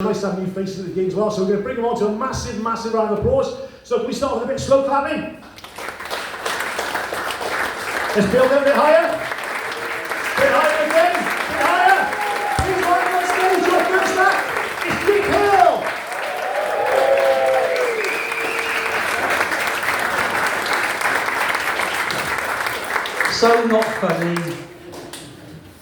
Nice to have new faces at the gig as well, so we're going to bring them on to a massive, massive round of applause. So can we start with a bit of slow clapping? Let's build it a bit higher. A bit higher again. A bit higher. Please welcome on stage your first act. It's Big Hill. So not funny.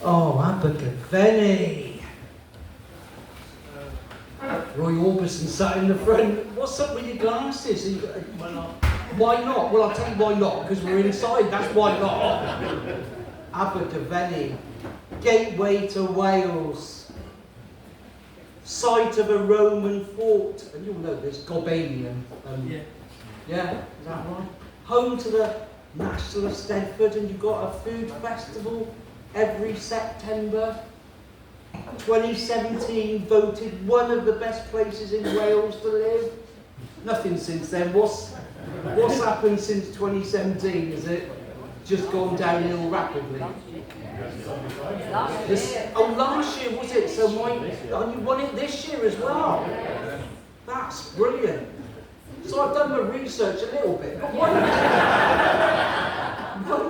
Oh, Abergavenny. Roy Orbison sat in the front. What's up with your glasses? Why not? Why not? Well, I'll tell you why not, because we're inside, that's why not. Abergavenny, gateway to Wales, site of a Roman fort, and you'll know this, Gobanian. Yeah, is that right? Home to the National of Stedford, and you've got a food festival every September. 2017 voted one of the best places in Wales to live. Nothing since then. What's happened since 2017? Is it just gone downhill rapidly? Last year was it? So you won it this year as well. That's brilliant. So I've done my research a little bit. But one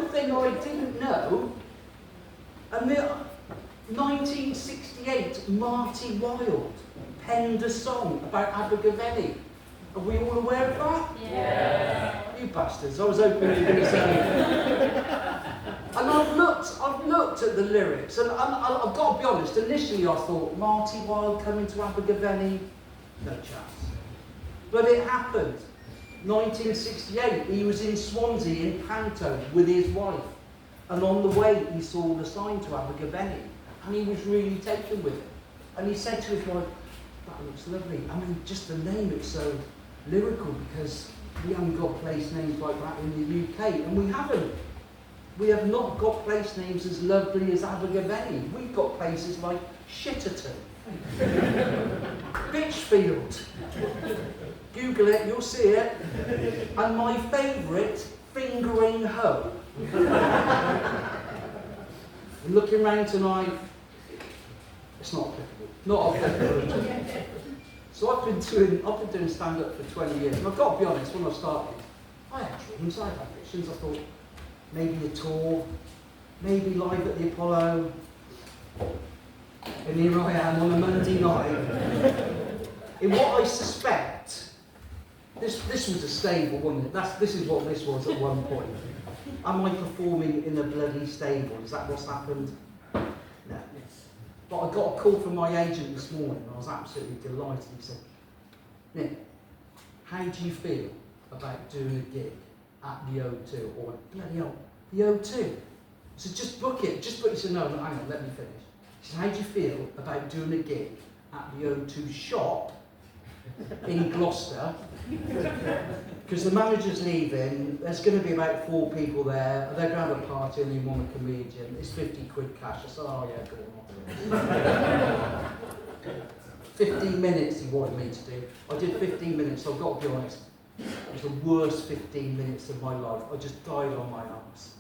thing I didn't know, and 1968, Marty Wilde penned a song about Abergavenny. Are we all aware of that? Yeah. You bastards, I was hoping you were going to say. And I've looked at the lyrics, and I've got to be honest, initially I thought, Marty Wilde coming to Abergavenny? No chance. But it happened. 1968, he was in Swansea in Panto with his wife. And on the way, he saw the sign to Abergavenny. And he was really taken with it. And he said to his wife, that looks lovely. I mean, just the name, it's so lyrical, because we haven't got place names like that in the UK. And we haven't. We have not got place names as lovely as Abergavenny. We've got places like Shitterton, Bitchfield. Google it, you'll see it. And my favourite, Fingering Hoe. I'm looking around tonight. It's not applicable. Not applicable. So I've been doing stand-up for 20 years, and I've got to be honest, when I started, I had dreams, I had ambitions. I thought, maybe a tour, maybe live at the Apollo, and here I am on a Monday night. In what I suspect, this was a stable, wasn't it? This is what this was at one point. Am I performing in a bloody stable? Is that what's happened? No. But I got a call from my agent this morning, and I was absolutely delighted. He said, Nick, how do you feel about doing a gig at the O2? Or, bloody hell, the O2? I said, just book it. He said, no, hang on, let me finish. He said, how do you feel about doing a gig at the O2 shop in Gloucester? Because the manager's leaving, there's going to be about 4 people there, they're going to have a party and they want a comedian, it's 50 quid cash. I said, oh yeah, go on. 15 minutes he wanted me to do. I did 15 minutes, so I've got to be honest, it was the worst 15 minutes of my life. I just died on my arms.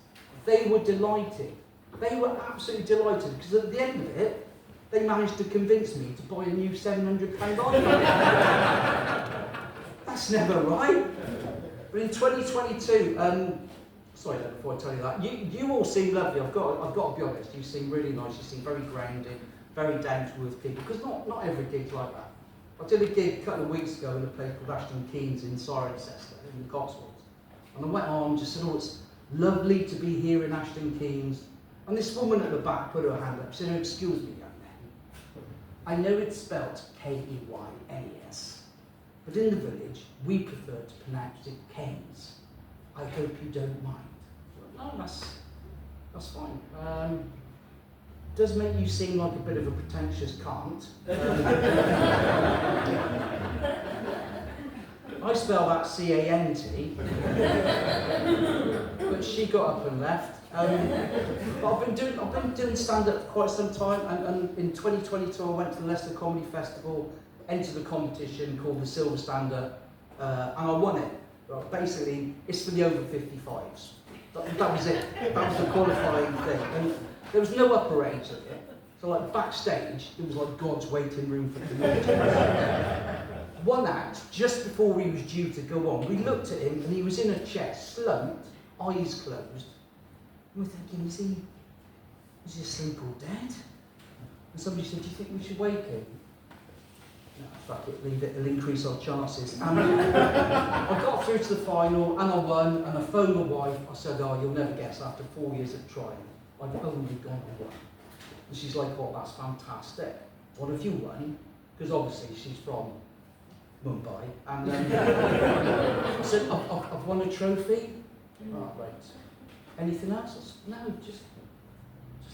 They were delighted. They were absolutely delighted, because at the end of it, they managed to convince me to buy a new £700 iPhone. That's never right. But in 2022, sorry, before I tell you that, you all seem lovely. I've got to be honest. You seem really nice. You seem very grounded, very down to earth people. Because not every gig's like that. I did a gig a couple of weeks ago in a place called Ashton Keynes in Cirencester in the Cotswolds, and I went on and just said, "Oh, it's lovely to be here in Ashton Keynes." And this woman at the back put her hand up. She said, "Oh, excuse me, young man. I know it's spelt Keynes. But in the village, we prefer to pronounce it Keynes. I hope you don't mind." No, that's fine. Does make you seem like a bit of a pretentious cunt. I spell that C-A-N-T. But she got up and left. But I've been doing stand-up for quite some time, and in 2022 I went to the Leicester Comedy Festival, entered a competition called the Silver Standard, and I won it. Well, basically, it's for the over 55s. That was it. That was the qualifying thing. And there was no upper age of it. So like backstage, it was like God's waiting room for comedians. One act, just before he was due to go on, we looked at him and he was in a chair, slumped, eyes closed. And we're thinking, is he asleep or dead? And somebody said, do you think we should wake him? No, fuck it, leave it, it'll increase our chances. And I got through to the final and I won, and I phoned my wife. I said, oh, you'll never guess, after 4 years of trying, I've only gone and won. And she's like, oh, that's fantastic. What have you won? Because obviously she's from Mumbai. And I said, I've won a trophy. Oh, right. Anything else? I said, no, just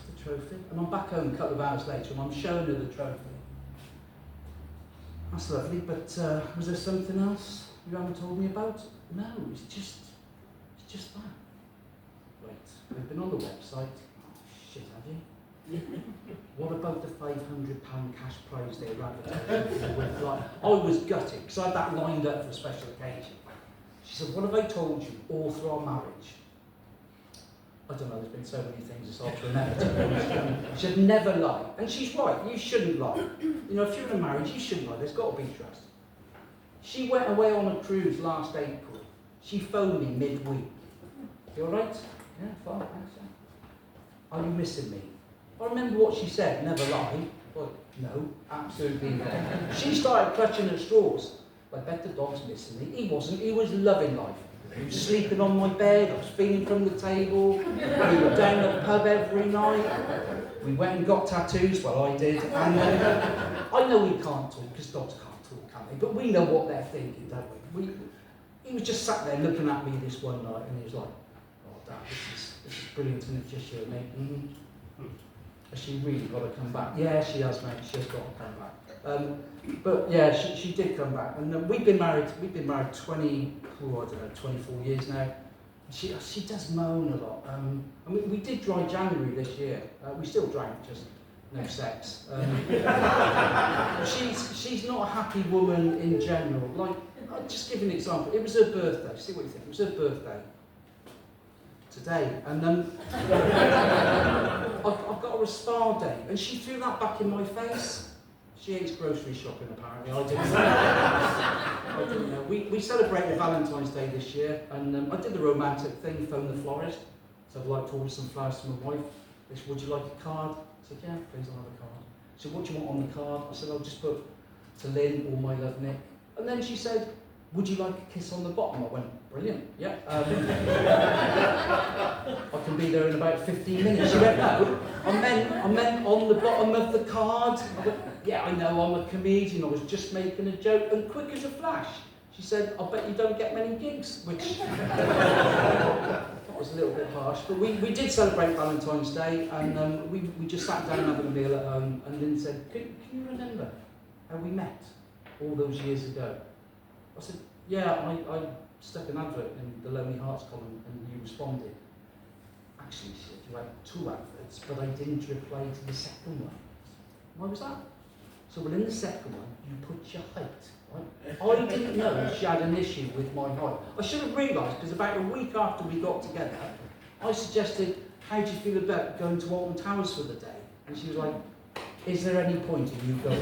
the trophy. And I'm back home a couple of hours later and I'm showing her the trophy. That's lovely, but was there something else you haven't told me about? No, it's just that. Right, we've been on the website. Oh, shit, have you? What about the £500 cash prize they were advertising with? Like, I was gutted, because I had that lined up for a special occasion. She said, what have I told you all through our marriage? I don't know, there's been so many things it's hard to remember. She said, never lie. And she's right, you shouldn't lie. You know, if you're in a marriage, you shouldn't lie. There's got to be trust. She went away on a cruise last April. She phoned me midweek. You all right? Yeah, fine, thanks. Are you missing me? I remember what she said, never lie. Well, no, absolutely not. She started clutching at straws. I bet the dog's missing me. He wasn't, he was loving life. He was sleeping on my bed, I was feeding from the table, we were down at the pub every night, we went and got tattoos, well I did, and I know he can't talk, because dogs can't talk, can they? But we know what they're thinking, don't we? He was just sat there looking at me this one night, and he was like, oh Dad, this is brilliant, and it's just you, mate. Has she really got to come back? Yeah, she has, mate, she has got to come back. But yeah, she did come back, and we've been married 24 years now. She does moan a lot. I mean, we did dry January this year. We still drank, just no sex. She's not a happy woman in general. Like, I'll just give you an example. It was her birthday. See what you think. It was her birthday today, and I've got her a spa day, and she threw that back in my face. She hates grocery shopping, apparently. I didn't know. I didn't know. We celebrated Valentine's Day this year, and I did the romantic thing, phoned the florist. So I'd like to order some flowers to my wife. They said, would you like a card? I said, yeah, please, I'll have a card. She said, what do you want on the card? I said, I'll just put to Lynn or my love Nick. And then she said, would you like a kiss on the bottom? I went, brilliant, yeah. I can be there in about 15 minutes. She went, no, I meant on the bottom of the card. I went, yeah, I know, I'm a comedian, I was just making a joke. And quick as a flash, she said, I bet you don't get many gigs, which that was a little bit harsh. But we did celebrate Valentine's Day, and we just sat down having a meal at home, and Lynn said, can you remember how we met all those years ago? I said, yeah, I stuck an advert in the Lonely Hearts column and you responded. Actually, she said, you had 2 adverts, but I didn't reply to the second one. Why was that? So, well, in the second one, you put your height, right? I didn't know she had an issue with my height. I should have realised, because about a week after we got together, I suggested, how do you feel about going to Alton Towers for the day? And she was like, is there any point in you going?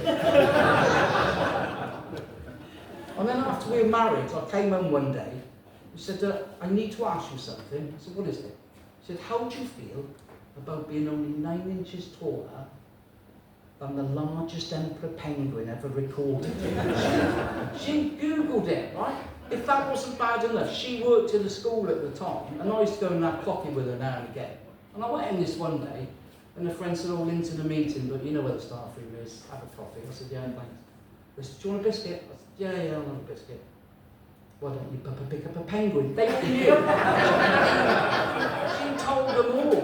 And then after we were married, I came home one day, and said, I need to ask you something. I said, what is it? She said, how do you feel about being only 9 inches taller than the largest emperor penguin ever recorded? She Googled it, right? If that wasn't bad enough, she worked in a school at the time, and I used to go and have coffee with her now and again. And I went in this one day, and a friend said, oh, Lynn's in a meeting, but you know where the staff room is, have a coffee. I said, yeah, thanks. They said, do you want a biscuit? I said, yeah, I'll have a biscuit. Why don't you pick up a penguin? They all knew. She told them all.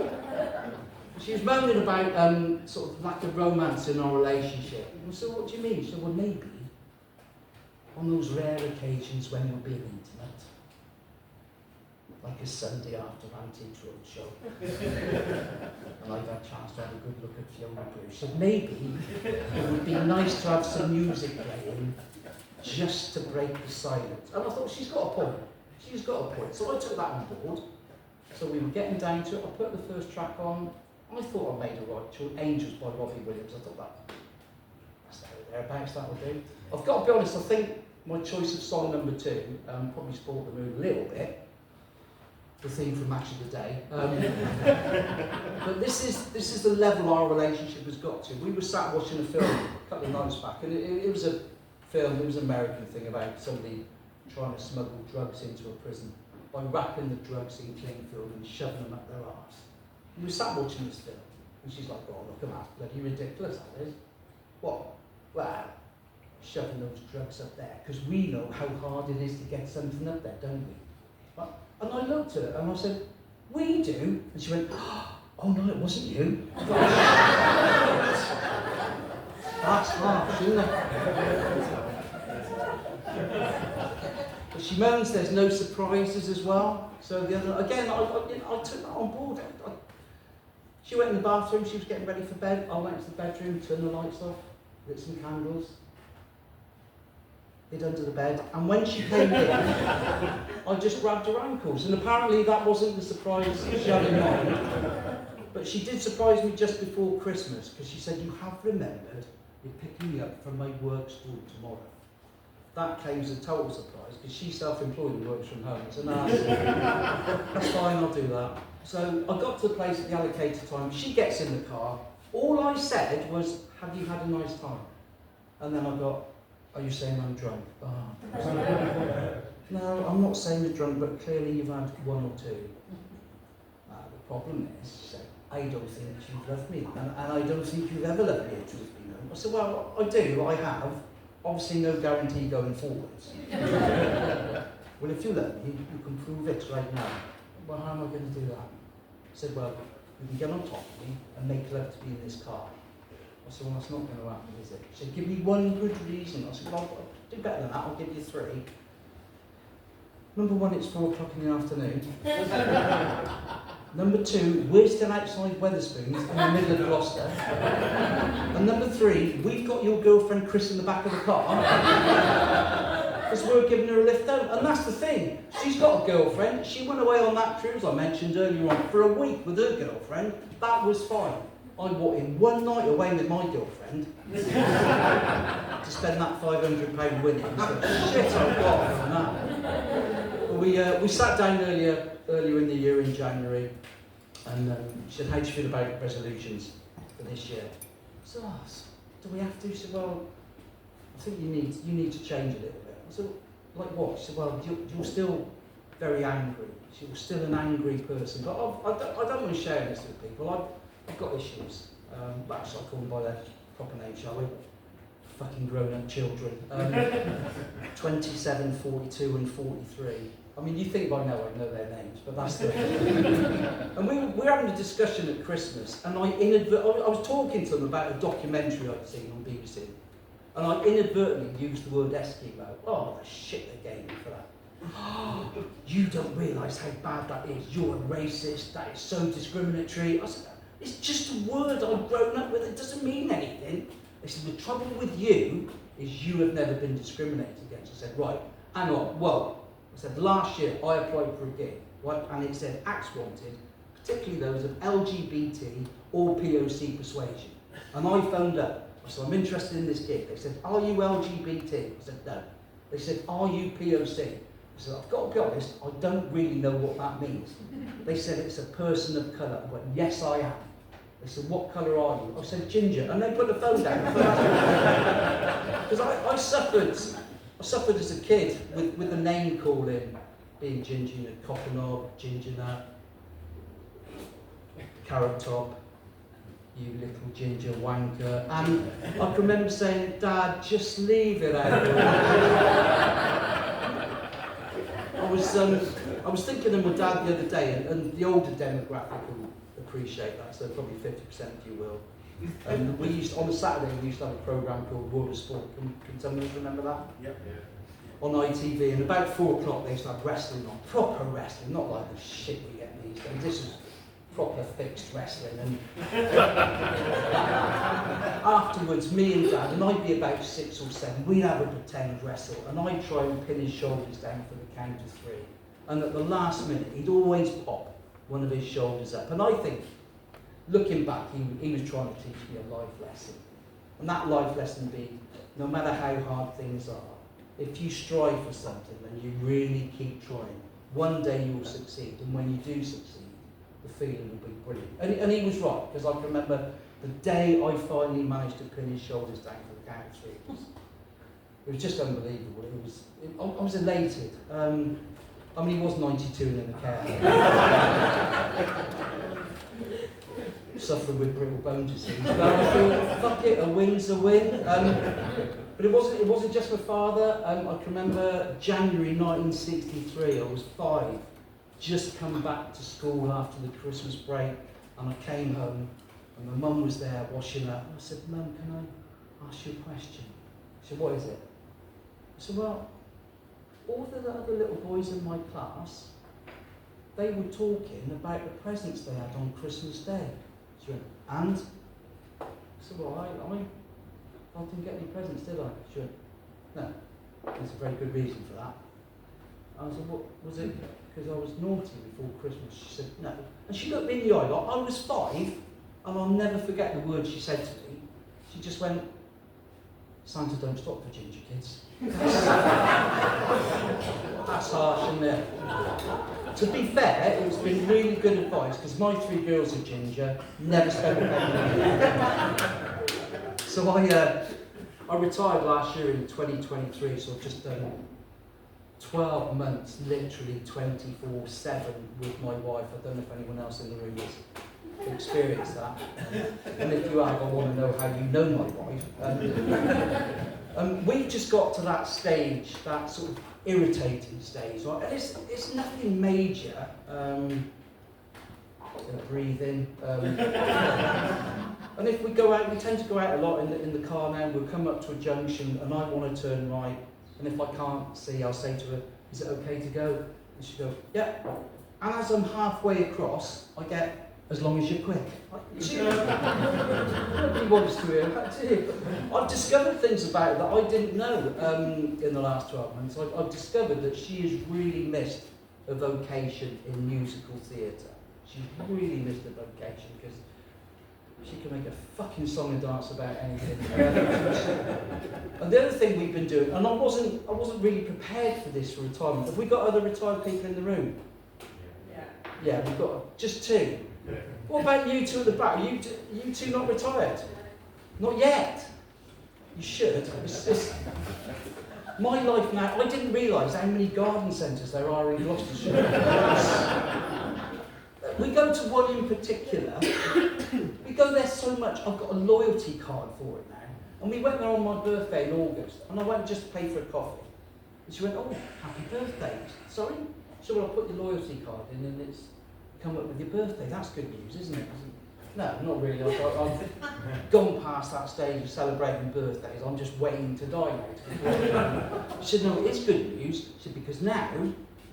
She was moaning about sort of lack of romance in our relationship. And so what do you mean? She said, well, maybe on those rare occasions when we're being intimate, like a Sunday after Antiques Roadshow, and I've had a chance to have a good look at Fiona Bruce, so maybe it would be nice to have some music playing just to break the silence. And I thought, she's got a point. She's got a point. So I took that on board. So we were getting down to it. I put the first track on, I thought I made a right choice. Angels by Robbie Williams. I thought that's thereabouts, that would do. I've got to be honest, I think my choice of song number 2 probably spoiled the mood a little bit. The theme from Match of the Day. But this is the level our relationship has got to. We were sat watching a film a couple of nights back, and it was a film, it was an American thing about somebody trying to smuggle drugs into a prison by wrapping the drugs in cling film and shoving them up their arse. We were sat watching this film, and she's like, oh, look at that, bloody ridiculous that is. What? Well, shoving those drugs up there, because we know how hard it is to get something up there, don't we? But, and I looked at her and I said, we do? And she went, oh no, it wasn't you. That's harsh, isn't it? But she moans there's no surprises as well. So the other, again, I took that on board. She went in the bathroom, she was getting ready for bed. I went to the bedroom, turned the lights off, lit some candles, hid under the bed, and when she came in, I just grabbed her ankles, and apparently that wasn't the surprise she had in mind. But she did surprise me just before Christmas, because she said, you have remembered you're picking me up from my work stool tomorrow. That came as a total surprise, because she's self-employed and works from home. So no, that's fine, I'll do that. So I got to the place at the allocated time, she gets in the car, all I said was, have you had a nice time? And then I got, are you saying I'm drunk? Oh. No, I'm not saying you're drunk, but clearly you've had 1 or 2. The problem is, she said, I don't think you've loved me, and I don't think you've ever loved me, truth be known. I said, well, I do, I have. Obviously no guarantee going forwards. Well, if you love me, you can prove it right now. Well, how am I going to do that? I said, well, you can get on top of me and make love to me in this car. I said, well, that's not going to happen, is it? She said, give me 1 good reason. I said, well, I'll do better than that, I'll give you 3. Number 1, it's 4 o'clock in the afternoon. Number 2, we're still outside Wetherspoons in the middle of Gloucester. And number 3, we've got your girlfriend Chris in the back of the car. Because we're giving her a lift home. And that's the thing, she's got a girlfriend. She went away on that cruise I mentioned earlier on for a week with her girlfriend. That was fine. I wanted 1 night away with my girlfriend to spend that £500 winning. So shit I've got from that. We sat down earlier in the year in January, and she said, how do you feel about resolutions for this year? So I said, do we have to? She said, well, I think you need to change a little bit. I said, like what? She said, well, you're still very angry. You're still an angry person. But I don't want to share this with people. I've got issues. Perhaps I'll call them by their proper name, shall we? Fucking grown-up children. 27, 42 and 43. I mean, you think by now I know their names, but that's the... And we were having a discussion at Christmas, and I was talking to them about a documentary I'd seen on BBC, and I inadvertently used the word Eskimo. Oh, the shit they gave me for that. Oh, you don't realise how bad that is. You're a racist. That is so discriminatory. I said, it's just a word I've grown up with. It doesn't mean anything. They said, the trouble with you is you have never been discriminated against. I said, right, hang on. Well, I said, last year I applied for a gig, right, and it said acts wanted, particularly those of LGBT or POC persuasion. And I phoned up. I said, I'm interested in this gig. They said, are you LGBT? I said, no. They said, are you POC? I said, I've got to be honest, I don't really know what that means. They said, it's a person of colour. I went, yes, I am. They said, what colour are you? I said, ginger. And they put the phone down. Because I suffered as a kid with the name calling, being ginger, you know, copper knob, ginger nut, carrot top, you little ginger wanker. And I can remember saying, Dad, just leave it out. I was thinking of my dad the other day, and the older demographic will appreciate that, so probably 50% if you will. And on a Saturday we used to have a programme called World of Sport. Can someone else remember that? Yep. On ITV, and about 4 o'clock they used to have wrestling on, proper wrestling, not like the shit we get these days. This was proper fixed wrestling. And afterwards, me and Dad, and I'd be about 6 or 7, we'd have a pretend wrestle, and I'd try and pin his shoulders down for the count of 3. And at the last minute, he'd always pop one of his shoulders up. And I think, looking back, he was trying to teach me a life lesson. And that life lesson being, no matter how hard things are, if you strive for something and you really keep trying, one day you'll succeed. And when you do succeed, the feeling will be brilliant. And he was right, because I can remember the day I finally managed to pin his shoulders down for the count of three. It was just unbelievable. I was elated. I mean, he was 92 and in the care. Suffering with brittle bones, you see. But I thought, fuck it, a win's a win. But it wasn't just my father. I can remember January 1963. I was 5, just come back to school after the Christmas break, and I came home, and my mum was there washing up. I said, "Mum, can I ask you a question?" She said, "What is it?" I said, "Well, all the other little boys in my class, they were talking about the presents they had on Christmas Day." She went, "And?" I said, "Well, I didn't get any presents, did I?" She went, "No, there's a very good reason for that." I said, "What was it? Because I was naughty before Christmas?" She said, "No." And she looked me in the eye, like I was 5, and I'll never forget the words she said to me. She just went, "Santa don't stop for ginger kids." That's harsh, isn't it? To be fair, it's been really good advice, because my 3 girls are ginger, never spent a penny. So I retired last year in 2023, so I've just done 12 months, literally 24/7 with my wife. I don't know if anyone else in the room has experienced that. And if you have, I want to know how you know my wife. We've just got to that stage, that sort of irritating stage, right? And it's nothing major. I'm going to breathe in. And if we go out, we tend to go out a lot in the car now. We'll come up to a junction, and I want to turn right. And if I can't see, I'll say to her, "Is it okay to go?" And she'll go, "Yeah." And as I'm halfway across, I get, "As long as you're quick." Nobody wants to hear that, do you? I've discovered things about her that I didn't know in the last 12 months. I've discovered that she has really missed a vocation in musical theatre. She's really missed a vocation, because she can make a fucking song and dance about anything. And the other thing we've been doing, and I wasn't really prepared for this for retirement. Have we got other retired people in the room? Yeah, we've got just 2. What about you 2 at the back? You two not retired? Not yet. You should. It's my life now. I didn't realise how many garden centres there are in Gloucestershire. We go to one in particular. We go there so much. I've got a loyalty card for it now. And we went there on my birthday in August, and I went just to pay for a coffee. And she went, "Oh, happy birthday." Sorry? So well, I'll put your loyalty card in, and it's come up with your birthday. That's good news, isn't it? No, not really. I've gone past that stage of celebrating birthdays. I'm just waiting to die now. She said, "No, it is good news." She said, "Because now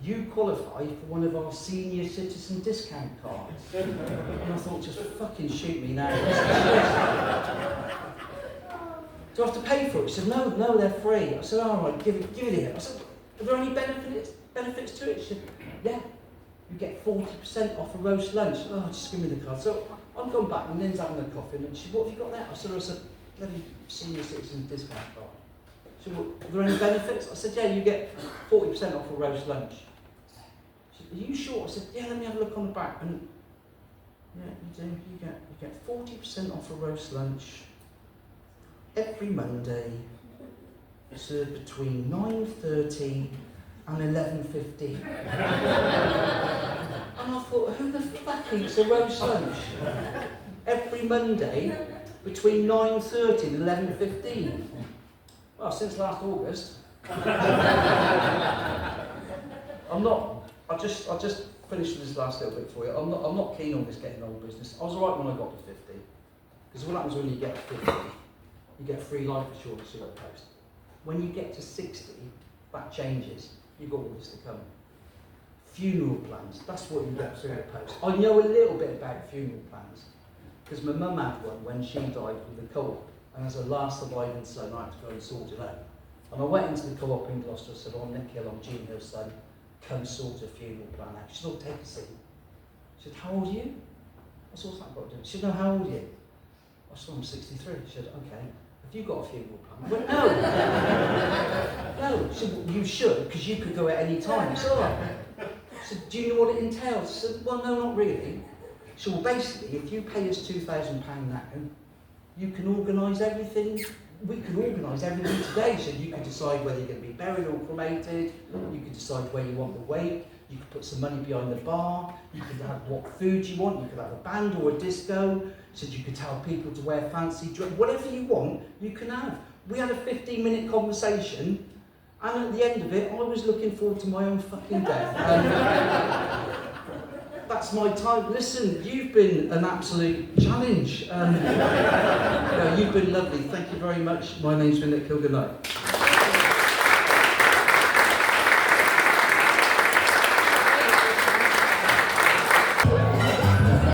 you qualify for one of our senior citizen discount cards." And I thought, just fucking shoot me now. "Do I have to pay for it?" She said, No, they're free." I said, "All right, give it here." I said, "Are there any benefits to it?" She said, "Yeah, you get 40% off a roast lunch." "Oh, just give me the card." So I've gone back, and Lynn's having a coffee, and she said, "What have you got there?" I said, "Bloody senior citizen discount card." She said, "Well, are there any benefits?" I said, "Yeah, you get 40% off a roast lunch." She said, "Are you sure?" I said, "Yeah, let me have a look on the back." And yeah, you do. You get 40% off a roast lunch every Monday, served between 9:30 and 11:15. And I thought, who the fuck eats a roast lunch every Monday between 9:30 and 11:15? Well, since last August. I'll just finish with this last little bit for you. I'm not keen on this getting old business. I was alright when I got to 50. Because what happens when you get to 50? You get free life assurance through that post. When you get to 60, that changes. You've got all this to come. Funeral plans, that's what you get through the post. I know a little bit about funeral plans, because my mum had one when she died with the co-op, and as a last surviving son, I had to go and sort it out. And I went into the co-op in Gloucester and said, "I'm Nick Hill, I'm Jean Hill's son, come sort a funeral plan out." She said, "Oh, take a seat." She said, "How old are you?" I said, what's that got to do? She said, no, how old are you? I said, I'm 63. She said, okay. Have you got a funeral plan? I went, no. No. She said, well, you should, because you could go at any time. So I said, do you know what it entails? I said, well, no, not really. So well, basically, if you pay us £2,000 now, you can organise everything. We can organise everything today. So you can decide whether you're going to be buried or cremated. You can decide where you want the wake. You could put some money behind the bar. You could have what food you want. You could have a band or a disco. So you could tell people to wear fancy dress. Whatever you want, you can have. We had a 15-minute conversation, and at the end of it, I was looking forward to my own fucking death. That's my time. Listen, you've been an absolute challenge. No, you've been lovely. Thank you very much. My name's been Nick Hill. Good night.